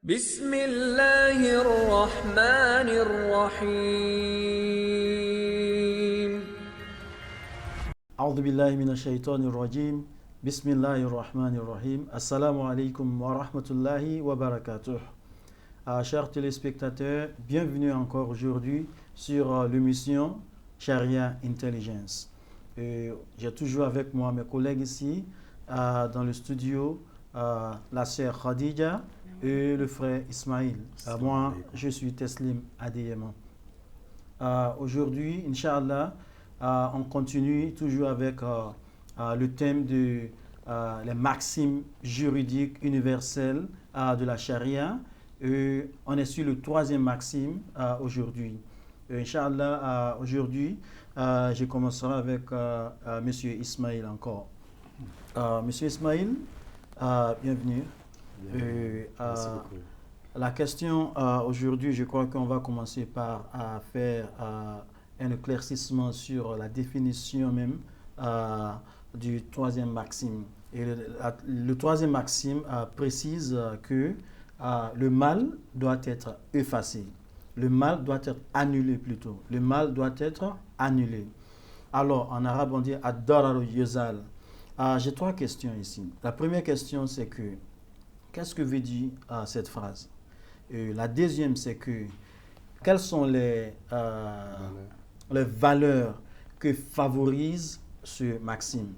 بسم الله الرحمن الرحيم أعوذ بالله من الشيطان الرجيم بسم الله الرحمن الرحيم Assalamu alaikum wa rahmatullahi wa barakatuh. Chers téléspectateurs, bienvenue encore aujourd'hui sur l'émission Sharia Intelligence. J'ai toujours avec moi mes collègues ici dans le studio, la sœur Khadija et le frère Ismail. Moi, je suis Teslim Adeyema. Aujourd'hui, Inch'Allah, on continue toujours avec le thème de les maximes juridiques universelles de la charia. On est sur le troisième maxime aujourd'hui. Inch'Allah, aujourd'hui, je commencerai avec Monsieur Ismail encore. Monsieur Ismail, bienvenue. Merci beaucoup. La question aujourd'hui, je crois qu'on va commencer par faire un éclaircissement sur la définition même du troisième maxime. Et le troisième maxime précise que le mal doit être effacé. Le mal doit être annulé plutôt. Le mal doit être annulé. Alors, en arabe, on dit ad-dararu yuzal. J'ai trois questions ici. La première question, c'est que qu'est-ce que veut dire cette phrase? La deuxième, c'est que quelles sont les valeurs que favorise ce maxime?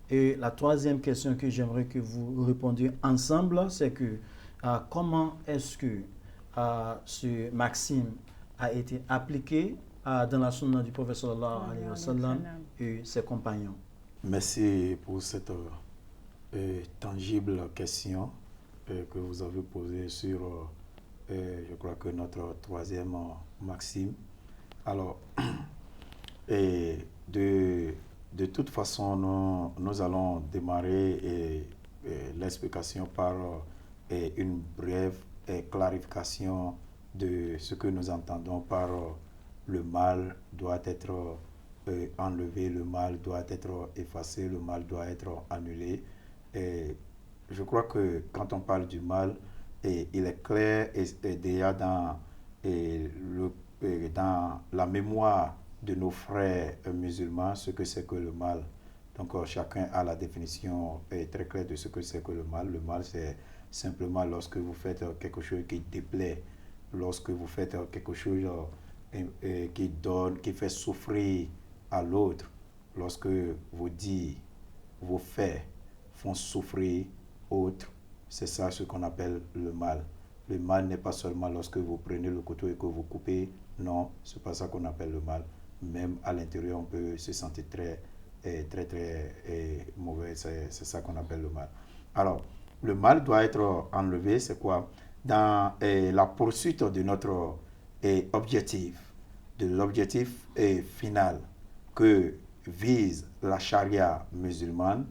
Et la troisième question que j'aimerais que vous répondiez ensemble, c'est que comment est-ce que ce maxime a été appliqué dans la sunna du prophète sallallahu alayhi wa sallam et ses compagnons? Merci pour cette tangible question que vous avez posée sur, je crois que notre troisième maxime. Alors, de toute façon, nous allons démarrer l'explication par une brève clarification de ce que nous entendons par le mal doit être enlevé, le mal doit être effacé, le mal doit être annulé. Et je crois que quand on parle du mal, il est clair et déjà dans la mémoire de nos frères musulmans ce que c'est que le mal. Donc chacun a la définition très claire de ce que c'est que le mal. Le mal, c'est simplement lorsque vous faites quelque chose qui déplaît, lorsque vous faites quelque chose qui fait souffrir à l'autre, lorsque vos dits, vos faits font souffrir autre, c'est ça ce qu'on appelle le mal. Le mal n'est pas seulement lorsque vous prenez le couteau et que vous coupez, non, c'est pas ça qu'on appelle le mal. Même à l'intérieur, on peut se sentir très mauvais, c'est ça qu'on appelle le mal. Alors, le mal doit être enlevé, c'est quoi? Dans la poursuite de notre objectif, de l'objectif final que vise la charia musulmane.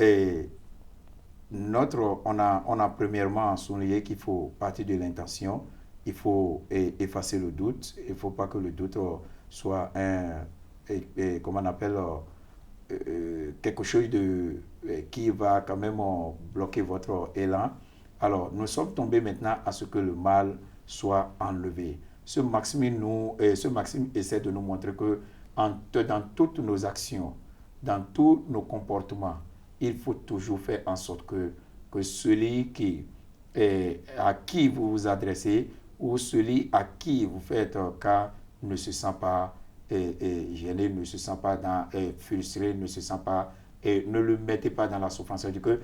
Et on a premièrement souligné qu'il faut partir de l'intention, il faut effacer le doute, il ne faut pas que le doute soit comment on appelle, quelque chose qui va quand même bloquer votre élan. Alors, nous sommes tombés maintenant à ce que le mal soit enlevé. Ce maxime essaie de nous montrer que dans toutes nos actions, dans tous nos comportements, il faut toujours faire en sorte que celui à qui vous vous adressez ou celui à qui vous faites cas ne se sent pas gêné, ne se sent pas frustré, ne se sent pas ne le mettez pas dans la souffrance. C'est-à-dire que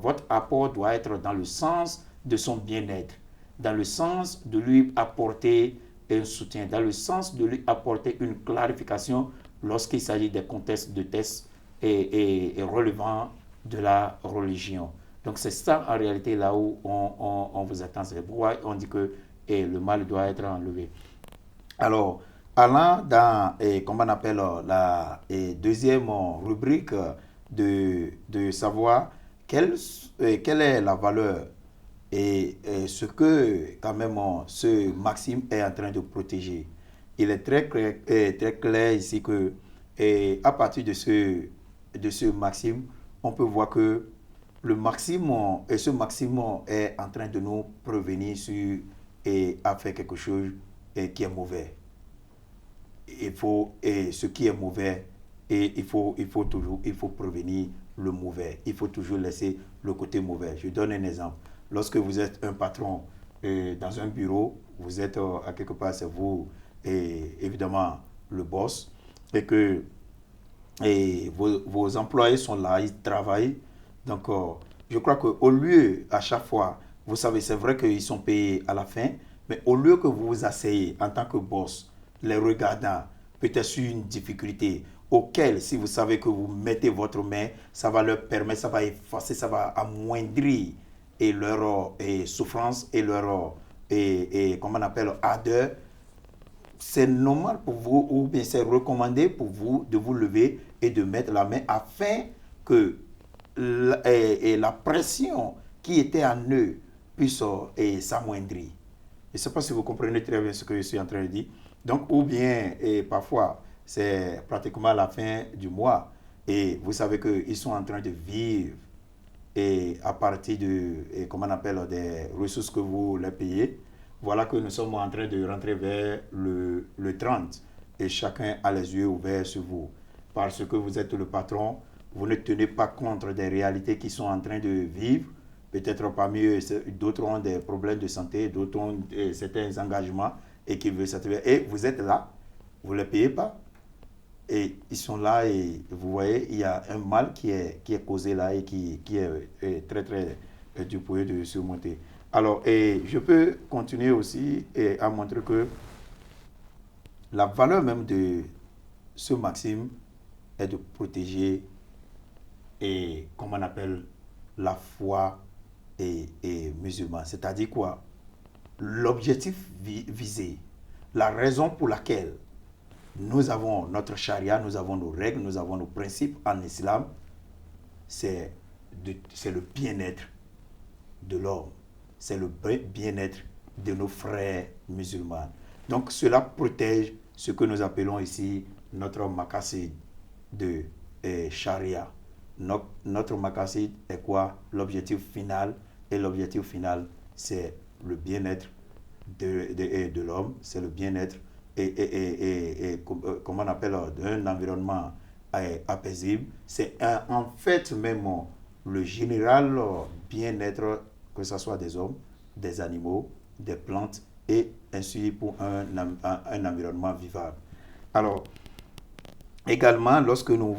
votre apport doit être dans le sens de son bien-être, dans le sens de lui apporter un soutien, dans le sens de lui apporter une clarification lorsqu'il s'agit des contextes de tests et relevant de la religion. Donc c'est ça en réalité là où on vous attend. C'est pourquoi on dit que le mal doit être enlevé. Alors, allant dans, comment on appelle, la deuxième rubrique de savoir quelle est la valeur et ce que quand même ce maxime est en train de protéger. Il est très clair ici que à partir de ce maxime, on peut voir que le maxime, et ce maxime est en train de nous prévenir sur et à faire quelque chose qui est mauvais. Et ce qui est mauvais, et il faut prévenir le mauvais. Il faut toujours laisser le côté mauvais. Je donne un exemple. Lorsque vous êtes un patron dans un bureau, vous êtes à quelque part, c'est vous, et évidemment, le boss, et que vos employés sont là, ils travaillent. Donc, je crois qu'au lieu, à chaque fois, vous savez, c'est vrai qu'ils sont payés à la fin, mais au lieu que vous vous asseyez en tant que boss, les regardant, peut-être sur une difficulté, auquel, si vous savez que vous mettez votre main, ça va leur permettre, ça va effacer, ça va amoindrir et leur souffrance et leur, comment on appelle, ardeur. C'est normal pour vous, ou bien c'est recommandé pour vous de vous lever et de mettre la main afin que la pression qui était en eux puisse s'amoindrir. Je ne sais pas si vous comprenez très bien ce que je suis en train de dire. Donc, ou bien, parfois, c'est pratiquement à la fin du mois, et vous savez qu'ils sont en train de vivre et à partir de, comment on appelle, des ressources que vous les payez. Voilà que nous sommes en train de rentrer vers le 30 et chacun a les yeux ouverts sur vous. Parce que vous êtes le patron, vous ne tenez pas compte des réalités qui sont en train de vivre. Peut-être parmi eux, d'autres ont des problèmes de santé, d'autres ont certains engagements et qui veulent s'attirer. Et vous êtes là, vous ne les payez pas. Et ils sont là et vous voyez, il y a un mal qui est causé là et qui est très, très dur pour eux de surmonter. Alors, je peux continuer aussi à montrer que la valeur même de ce maxime est de protéger et, comme on appelle, la foi et musulmane. C'est-à-dire quoi? L'objectif visé, la raison pour laquelle nous avons notre charia, nous avons nos règles, nous avons nos principes en islam, c'est le bien-être de l'homme, c'est le bien-être de nos frères musulmans. Donc cela protège ce que nous appelons ici notre maqasid de charia. Notre maqasid est quoi? L'objectif final, et l'objectif final c'est le bien-être de l'homme, c'est le bien-être comment on appelle, d'un environnement apaisible. C'est en fait même le général bien-être, que ce soit des hommes, des animaux, des plantes, et ainsi pour un environnement vivable. Alors, également, lorsque nous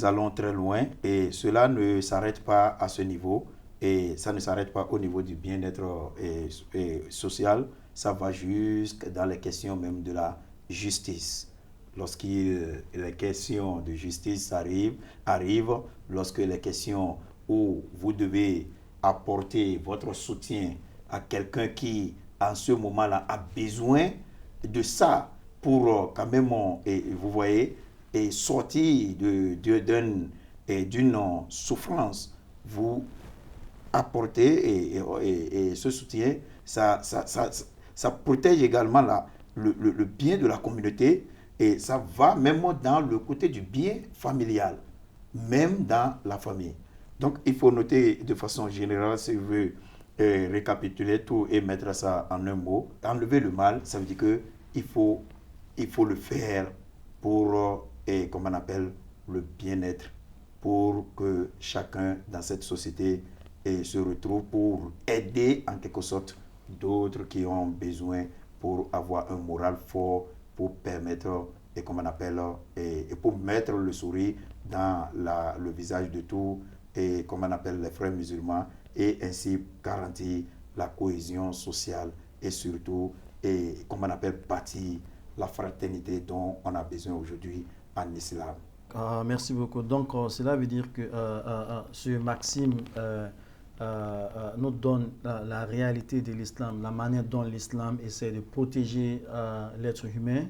allons très loin, et cela ne s'arrête pas à ce niveau, et ça ne s'arrête pas au niveau du bien-être social, ça va jusque dans les questions même de la justice. Lorsque les questions de justice arrivent, lorsque les questions où vous devez apporter votre soutien à quelqu'un qui, en ce moment-là, a besoin de ça pour quand même, vous voyez, sortir d'une souffrance, vous apporter et ce soutien, ça protège également le bien de la communauté, et ça va même dans le côté du bien familial, même dans la famille. Donc, il faut noter de façon générale, si je veux récapituler tout et mettre ça en un mot, enlever le mal, ça veut dire qu'il faut le faire pour, comme on appelle, le bien-être, pour que chacun dans cette société se retrouve pour aider en quelque sorte d'autres qui ont besoin, pour avoir un moral fort, pour permettre, et comme on appelle, et pour mettre le sourire dans le visage de tous, et comme on appelle les frères musulmans, et ainsi garantir la cohésion sociale et surtout, et comme on appelle, bâtir la fraternité dont on a besoin aujourd'hui en islam. Merci beaucoup. Donc, cela veut dire que ce maxime nous donne la réalité de l'islam, la manière dont l'islam essaie de protéger l'être humain,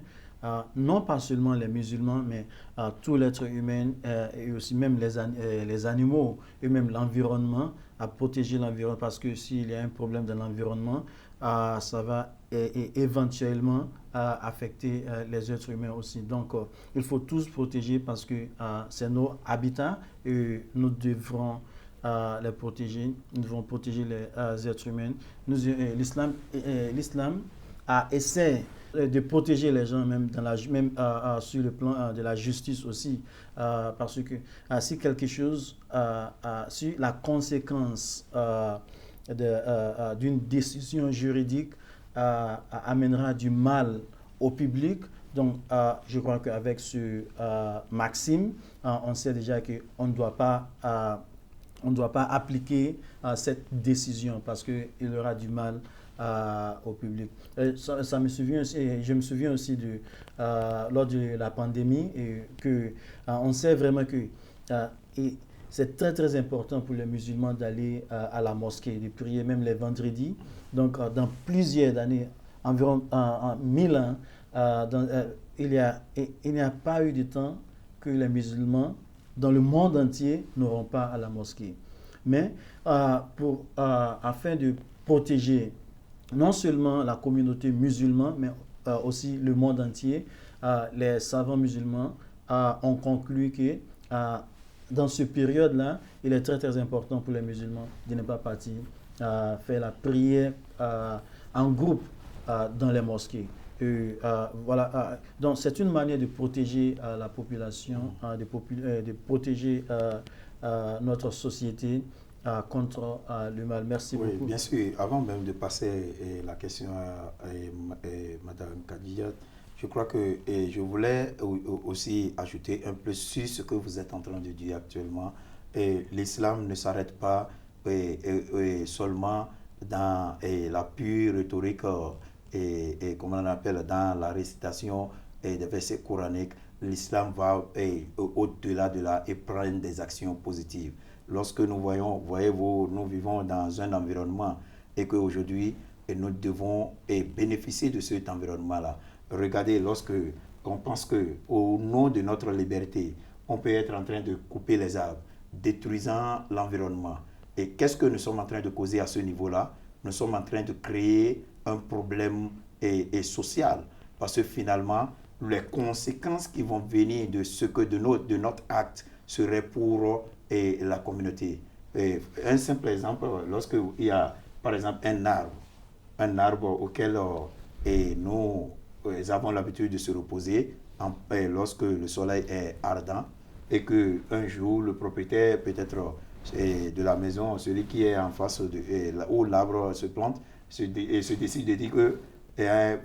non pas seulement les musulmans, mais tout l'être humain et aussi même les animaux et même l'environnement, à protéger l'environnement, parce que s'il y a un problème dans l'environnement, ça va éventuellement affecter les êtres humains aussi. Donc, il faut tous protéger parce que c'est nos habitats et nous devrons les protéger, nous devons protéger les êtres humains. L'islam essaie de protéger les gens même, sur le plan de la justice aussi, parce que si quelque chose, si la conséquence d'une décision juridique amènera du mal au public, donc je crois qu'avec ce maxime, on sait déjà qu'on ne doit pas appliquer cette décision parce qu'il y aura du mal au public. Je me souviens aussi lors de la pandémie on sait vraiment que c'est très très important pour les musulmans d'aller à la mosquée, de prier même les vendredis. Donc dans plusieurs années, environ 1000 ans, il n'y a pas eu de temps que les musulmans dans le monde entier n'auront pas à la mosquée. Mais afin de protéger non seulement la communauté musulmane, mais aussi le monde entier, les savants musulmans ont conclu que dans cette période-là, il est très très important pour les musulmans de ne pas partir faire la prière en groupe dans les mosquées. Voilà, donc c'est une manière de protéger la population, de protéger notre société contre le mal. Merci beaucoup. Bien sûr. Avant même de passer la question à Mme Khadija, je crois que je voulais aussi ajouter un peu sur ce que vous êtes en train de dire actuellement. L'islam ne s'arrête pas seulement dans la pure rhétorique comment on appelle, dans la récitation des versets coraniques. L'islam va au-delà de là et prend des actions positives. Lorsque nous voyez-vous, nous vivons dans un environnement et qu'aujourd'hui, nous devons bénéficier de cet environnement-là. Regardez, lorsque on pense qu'au nom de notre liberté, on peut être en train de couper les arbres, détruisant l'environnement. Et qu'est-ce que nous sommes en train de causer à ce niveau-là? Nous sommes en train de créer un problème social. Parce que finalement, les conséquences qui vont venir de notre acte seraient pour la communauté. Un simple exemple, lorsque il y a par exemple un arbre auquel nous avons l'habitude de se reposer lorsque le soleil est ardent et qu'un jour le propriétaire peut-être de la maison, celui qui est en face où l'arbre se plante, se décide de dire que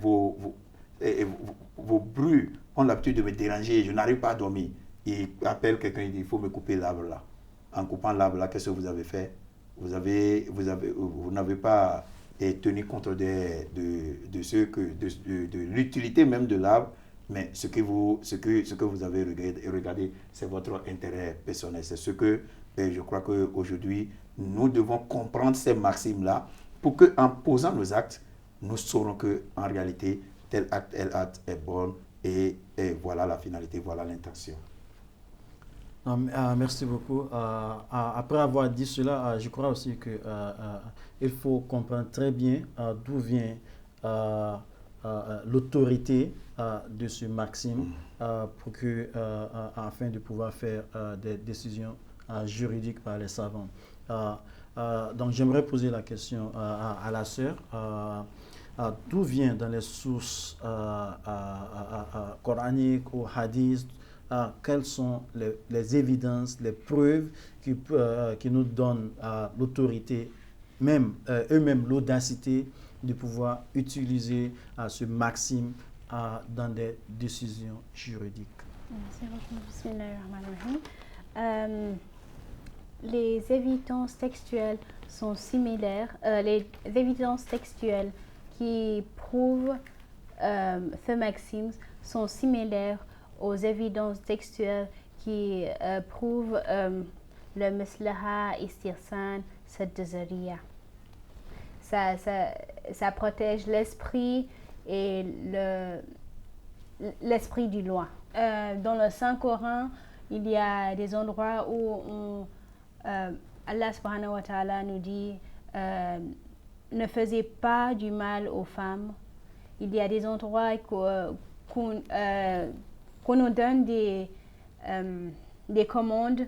vos bruits ont l'habitude de me déranger, je n'arrive pas à dormir. Il appelle quelqu'un, il dit il faut me couper l'arbre là. En coupant l'arbre là, qu'est-ce que vous avez fait? Vous n'avez pas tenu compte de l'utilité même de l'arbre, mais ce que vous avez regardé, c'est votre intérêt personnel. C'est ce que je crois qu'aujourd'hui, nous devons comprendre ces maximes-là pour qu'en posant nos actes, nous saurons qu'en réalité, tel acte est bon et voilà la finalité, voilà l'intention. Merci beaucoup. Après avoir dit cela, je crois aussi qu'il faut comprendre très bien d'où vient l'autorité de ce maxime afin de pouvoir faire des décisions juridiques par les savants. Donc j'aimerais poser la question à la sœur. D'où vient dans les sources coraniques ou hadiths, quelles sont les évidences, les preuves qui nous donnent l'autorité, eux-mêmes l'audacité de pouvoir utiliser ce maxime dans des décisions juridiques. Les évidences textuelles sont similaires. Les évidences textuelles qui prouvent ce maxime sont similaires aux évidences textuelles qui prouvent le maslaha, istirsan, sadjariya. Ça protège l'esprit et l'esprit du loi. Dans le Saint-Coran, il y a des endroits où Allah subhanahu wa ta'ala nous dit ne faisez pas du mal aux femmes. Il y a des endroits qu'on nous donne des commandes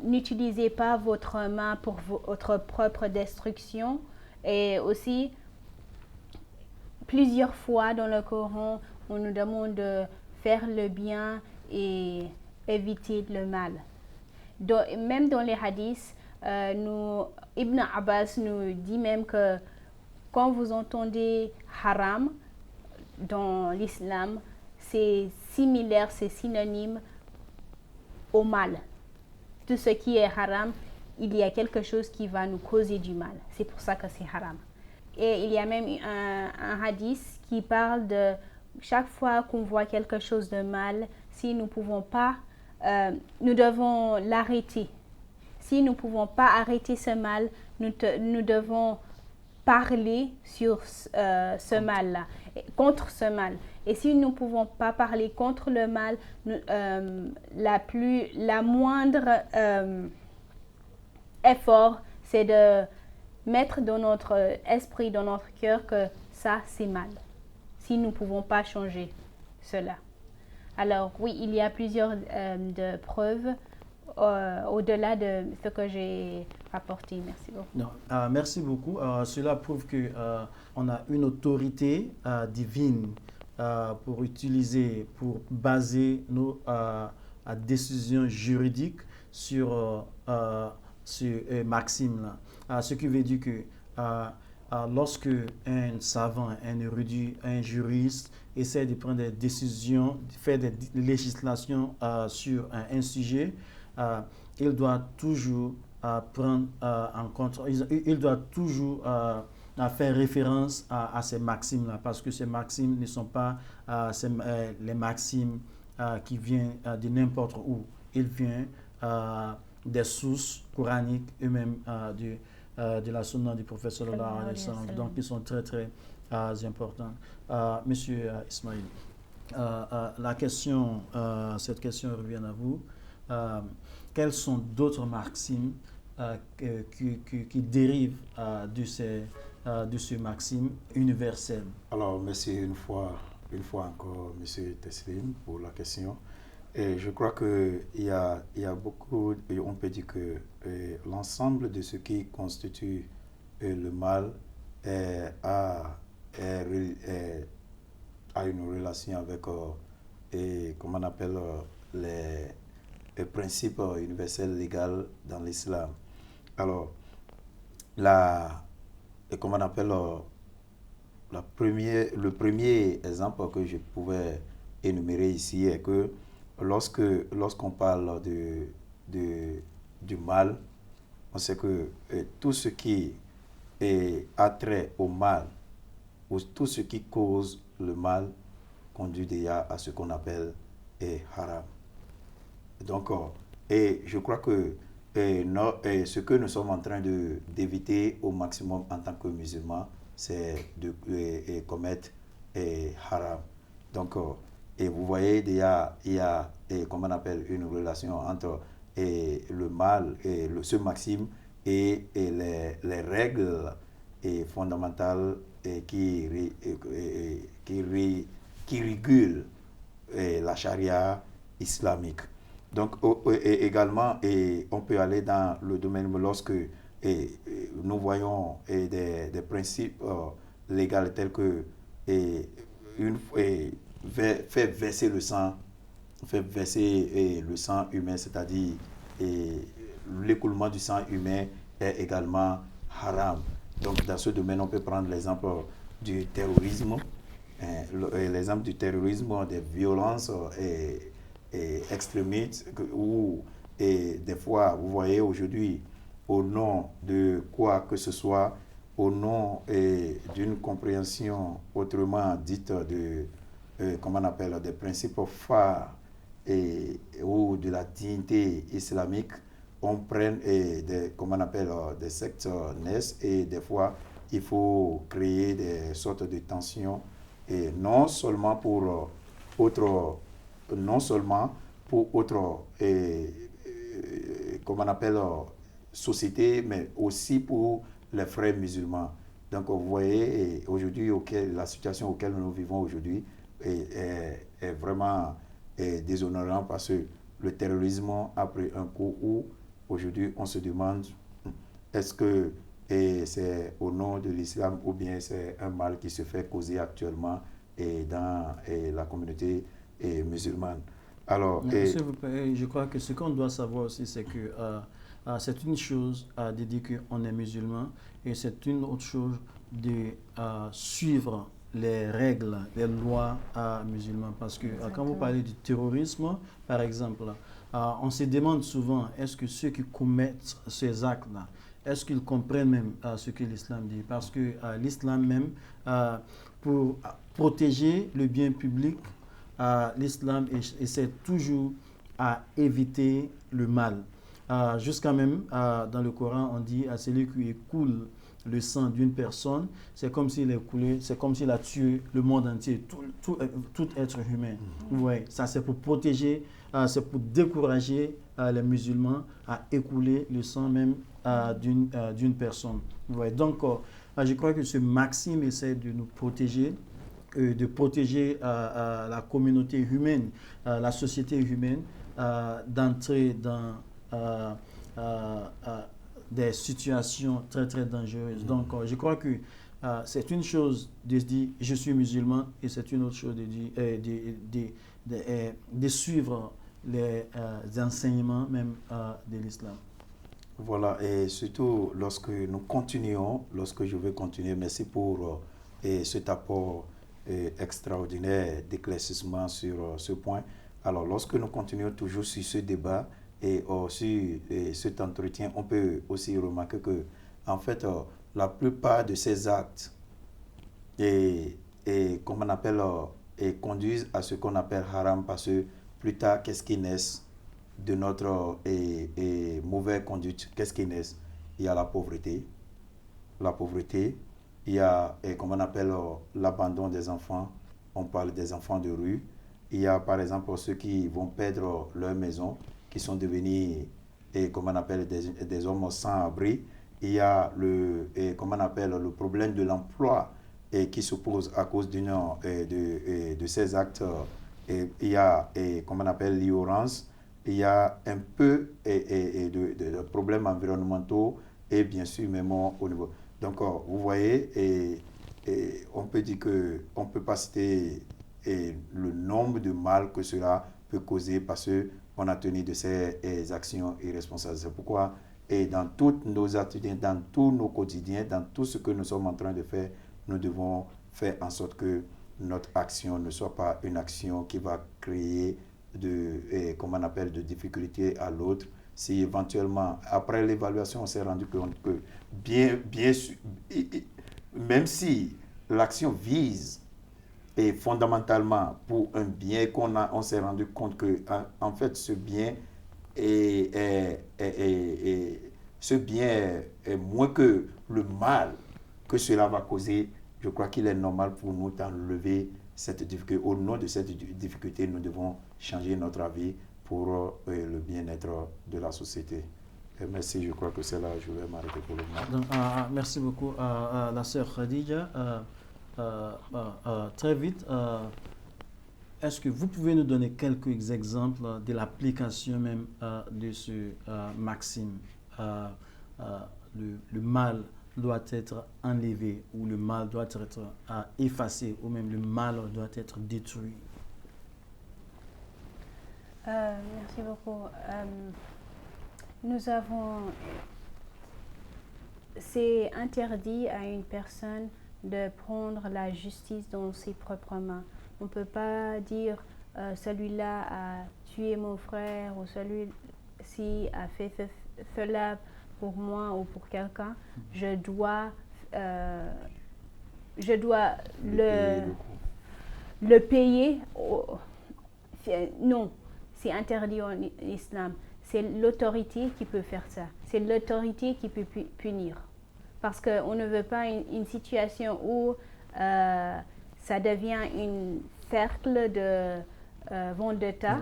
n'utilisez pas votre main pour votre propre destruction. Et aussi, plusieurs fois dans le Coran, on nous demande de faire le bien et éviter le mal. Même dans les hadiths, Ibn Abbas nous dit même que quand vous entendez haram dans l'islam, c'est similaire, c'est synonyme au mal. Tout ce qui est haram, il y a quelque chose qui va nous causer du mal. C'est pour ça que c'est haram. Et il y a même un hadith qui parle de chaque fois qu'on voit quelque chose de mal, si nous ne pouvons pas, nous devons l'arrêter. Si nous ne pouvons pas arrêter ce mal, nous devons parler sur ce mal-là, contre ce mal. Et si nous ne pouvons pas parler contre le mal, la moindre effort, c'est de mettre dans notre esprit, dans notre cœur que ça, c'est mal. Si nous ne pouvons pas changer cela. Alors oui, il y a plusieurs de preuves au-delà de ce que j'ai rapporté. Merci beaucoup. Non, merci beaucoup. Cela prouve qu'on a une autorité divine pour baser nos décisions juridiques sur ces maximes-là. Ce qui veut dire que lorsque un savant, un érudit, un juriste essaie de prendre des décisions, faire des législations sur un sujet, il doit toujours prendre en compte, il doit toujours faire référence à ces maximes-là, parce que ces maximes ne sont pas les maximes qui viennent de n'importe où. Ils viennent des sources coraniques et même de la sunna du prophète sallallahu alayhi wa sallam, donc ils sont très très importants. Monsieur Ismail, cette question revient à vous. Quelles sont d'autres maximes qui dérivent de ce maxime universel? Alors, merci une fois encore, Monsieur Teslim, pour la question. Et je crois qu'il y a beaucoup, et on peut dire que l'ensemble de ce qui constitue le mal a une relation avec, comment on appelle, les principes universels légaux dans l'islam. Alors, comment on appelle, le premier exemple que je pouvais énumérer ici est que lorsqu'on parle du mal, on sait que tout ce qui a trait au mal, ou tout ce qui cause le mal, conduit déjà à ce qu'on appelle haram. Donc, et je crois que ce que nous sommes en train d'éviter au maximum en tant que musulmans, c'est de commettre haram. Donc, et vous voyez, il y a comment on appelle, une relation entre le mal, ce maxime, et les règles fondamentales qui régulent la charia islamique. Donc, également, on peut aller dans le domaine lorsque nous voyons des principes légaux tels que faire verser le sang humain, c'est-à-dire l'écoulement du sang humain est également haram. Donc, dans ce domaine, on peut prendre l'exemple du terrorisme, l'exemple du terrorisme, des violences extrémistes, où des fois, vous voyez aujourd'hui, au nom de quoi que ce soit, au nom d'une compréhension autrement dite comment on appelle, des principes phares ou de la dignité islamique, on prenne comment on appelle, des sectes naissent, et des fois il faut créer des sortes de tensions, et non seulement pour autre comment on appelle, société, mais aussi pour les frères musulmans. Donc vous voyez aujourd'hui la situation auquel nous vivons aujourd'hui est vraiment déshonorant, parce que le terrorisme a pris un coup où aujourd'hui, on se demande, est-ce que c'est au nom de l'islam ou bien c'est un mal qui se fait causer actuellement dans la communauté musulmane. Alors, S'il vous plaît, je crois que ce qu'on doit savoir aussi, c'est que c'est une chose de dire qu'on est musulman et c'est une autre chose de suivre les règles, les lois musulmanes. Parce que quand vous parlez du terrorisme, par exemple, on se demande souvent, est-ce que ceux qui commettent ces actes-là, est-ce qu'ils comprennent même ce que l'islam dit? Parce que l'islam même, pour protéger le bien public, l'islam essaie toujours à éviter le mal. Jusqu'à même, dans le Coran, on dit à celui qui écoule le sang d'une personne, c'est comme s'il a tué le monde entier, tout être humain. Ouais, ça c'est pour protéger, c'est pour décourager les musulmans à écouler le sang même d'une personne. Ouais, donc, je crois que ce maxime essaie de nous protéger, de protéger la communauté humaine, la société humaine, d'entrer dans des situations très très dangereuses. Donc je crois que c'est une chose de se dire je suis musulman et c'est une autre chose de suivre les enseignements même de l'islam. Voilà, et surtout lorsque nous continuons, lorsque je vais continuer, merci pour cet apport extraordinaire d'éclaircissement sur ce point. Alors lorsque nous continuons toujours sur ce débat, et sur cet entretien, on peut aussi remarquer que, en fait, la plupart de ces actes comme on appelle, conduisent à ce qu'on appelle haram, parce que plus tard, qu'est-ce qui naît de notre mauvaise conduite? Qu'est-ce qui naît? Il y a la pauvreté, il y a, comme on appelle, l'abandon des enfants. On parle des enfants de rue. Il y a, par exemple, ceux qui vont perdre leur maison, qui sont devenus, comme on appelle, des hommes sans abri. Il y a comme on appelle, le problème de l'emploi qui se pose à cause de ces actes. Il y a, comme on appelle, l'ignorance. Il y a un peu de problèmes environnementaux et bien sûr, même au niveau. Donc, vous voyez, on peut dire qu'on ne peut pas citer le nombre de mal que cela peut causer parce qu'on a tenu de ces actions irresponsables. C'est pourquoi, dans toutes nos attitudes, dans tous nos quotidiens, dans tout ce que nous sommes en train de faire, nous devons faire en sorte que notre action ne soit pas une action qui va créer comme on appelle, de difficultés à l'autre. Si éventuellement, après l'évaluation, on s'est rendu compte que bien sûr, même si l'action vise et fondamentalement pour un bien on s'est rendu compte que en fait ce bien ce bien est moins que le mal que cela va causer. Je crois qu'il est normal pour nous d'enlever cette difficulté. Au nom de cette difficulté, nous devons changer notre avis pour le bien-être de la société. Et merci, je crois que c'est là, je vais m'arrêter pour le moment. Donc, merci beaucoup à la sœur Khadija. Très vite, est-ce que vous pouvez nous donner quelques exemples de l'application même de ce maxime? Le mal doit être enlevé ou le mal doit être effacé ou même le mal doit être détruit. Merci beaucoup. C'est interdit à une personne de prendre la justice dans ses propres mains. On ne peut pas dire celui-là a tué mon frère ou celui-ci a fait cela pour moi ou pour quelqu'un. Je dois le payer. Non, c'est interdit en islam. C'est l'autorité qui peut faire ça. C'est l'autorité qui peut punir. Parce qu'on ne veut pas une situation où ça devient une cercle de vendetta.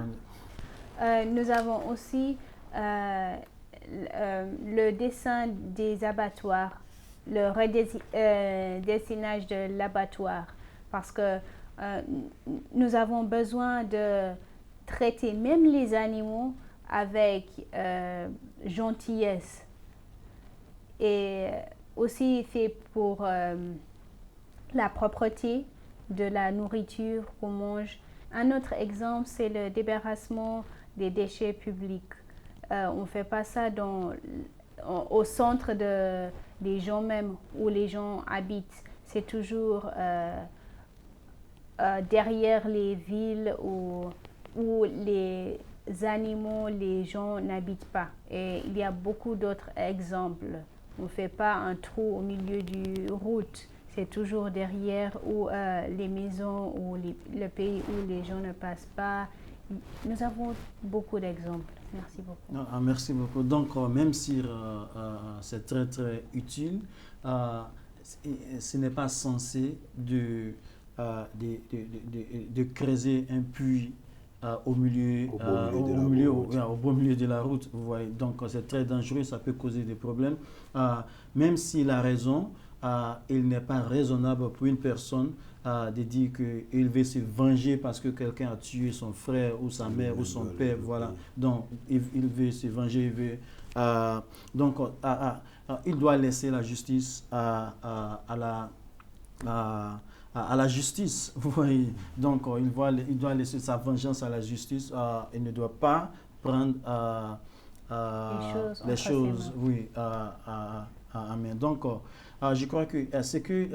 Nous avons aussi le dessin des abattoirs, le redessinage de l'abattoir. Parce que nous avons besoin de traiter même les animaux avec gentillesse et aussi fait pour la propreté de la nourriture qu'on mange. Un autre exemple, c'est le débarrassement des déchets publics. On ne fait pas ça au centre des gens même, où les gens habitent. C'est toujours derrière les villes où les animaux, les gens n'habitent pas. Et il y a beaucoup d'autres exemples. On ne fait pas un trou au milieu du route. C'est toujours derrière où les maisons ou le pays où les gens ne passent pas. Nous avons beaucoup d'exemples. Merci beaucoup. Merci beaucoup. Donc, même si c'est très, très utile, ce n'est pas censé de creuser un puits au beau milieu de la route. Vous voyez. Donc, c'est très dangereux, ça peut causer des problèmes. Même s'il a raison, il n'est pas raisonnable pour une personne de dire qu'il veut se venger parce que quelqu'un a tué son frère ou sa mère ou son père. Voilà. Donc, il veut se venger. Il doit laisser la justice à la justice. Vous voyez. Donc, il doit laisser sa vengeance à la justice. Il ne doit pas prendre les choses à main. Donc, je crois que ce que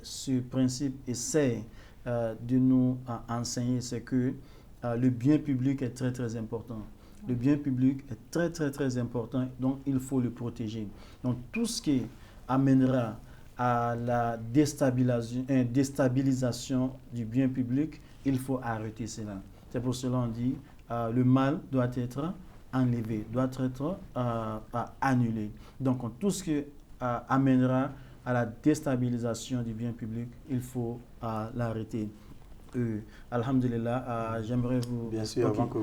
ce principe essaie de nous enseigner, c'est que le bien public est très, très important. Le bien public est très, très, très important, donc il faut le protéger. Donc, tout ce qui amènera à la déstabilisation du bien public, il faut arrêter cela. C'est pour cela qu'on dit le mal doit être enlevé, doit être annulé. Donc, tout ce qui amènera à la déstabilisation du bien public, il faut l'arrêter. Alhamdulillah, j'aimerais vous... Bien sûr, avant que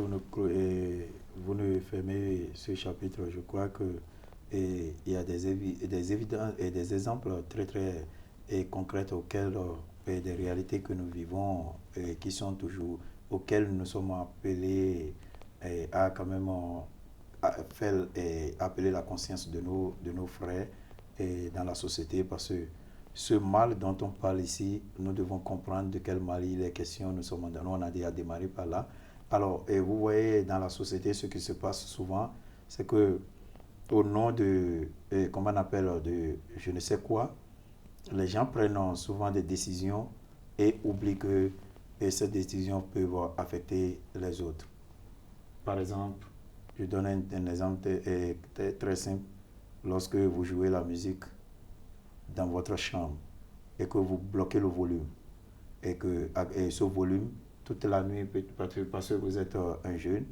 vous ne fermez ce chapitre, je crois que il y a des évidences et des exemples très très concrets des réalités que nous vivons qui sont toujours, auxquelles nous sommes appelés à quand même appeler la conscience de nos frères dans la société, parce que ce mal dont on parle ici, nous devons comprendre de quel mal il est question. On a déjà démarré par là. Alors, vous voyez dans la société, ce qui se passe souvent, c'est que au nom de, comment on appelle, de je ne sais quoi, les gens prennent souvent des décisions et oublient que ces décisions peuvent affecter les autres. Par exemple, je donne un exemple très simple. Lorsque vous jouez la musique dans votre chambre et que vous bloquez le volume, et ce volume, toute la nuit, parce que vous êtes un jeune,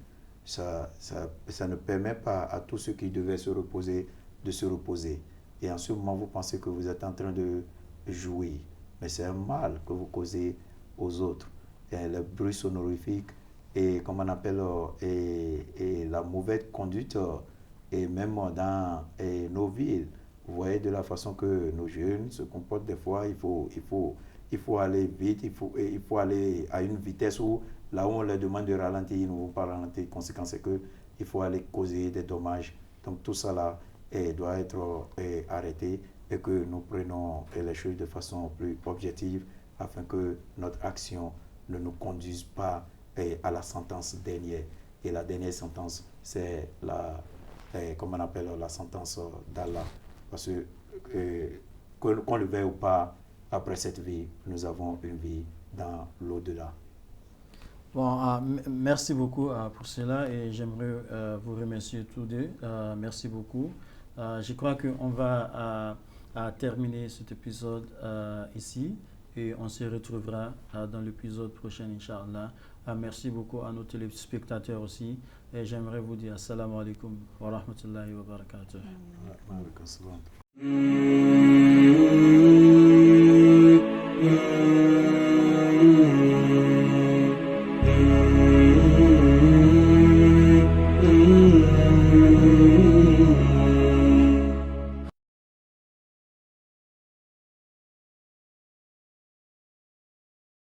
ça ne permet pas à tous ceux qui devaient se reposer de se reposer. Et en ce moment, vous pensez que vous êtes en train de jouir. Mais c'est un mal que vous causez aux autres. Et le bruit sonorifique et, comme on appelle, et la mauvaise conduite, et même dans nos villes. Vous voyez de la façon que nos jeunes se comportent des fois, il faut aller vite, il faut aller à une vitesse où, là où on leur demande de ralentir, ils ne vont pas ralentir. La conséquence, c'est qu'il faut aller causer des dommages. Donc tout ça là doit être arrêté et que nous prenons les choses de façon plus objective afin que notre action ne nous conduise pas à la sentence dernière. Et la dernière sentence, c'est comme on appelle la sentence d'Allah. Parce que, qu'on le veuille ou pas, après cette vie, nous avons une vie dans l'au-delà. Bon, merci beaucoup pour cela et j'aimerais vous remercier tous deux. Merci beaucoup. Je crois qu'on va terminer cet épisode ici et on se retrouvera dans l'épisode prochain, Inch'Allah. Merci beaucoup à nos téléspectateurs aussi et j'aimerais vous dire assalamu alaikum wa rahmatullahi wa barakatuh. Wa alaikum salam.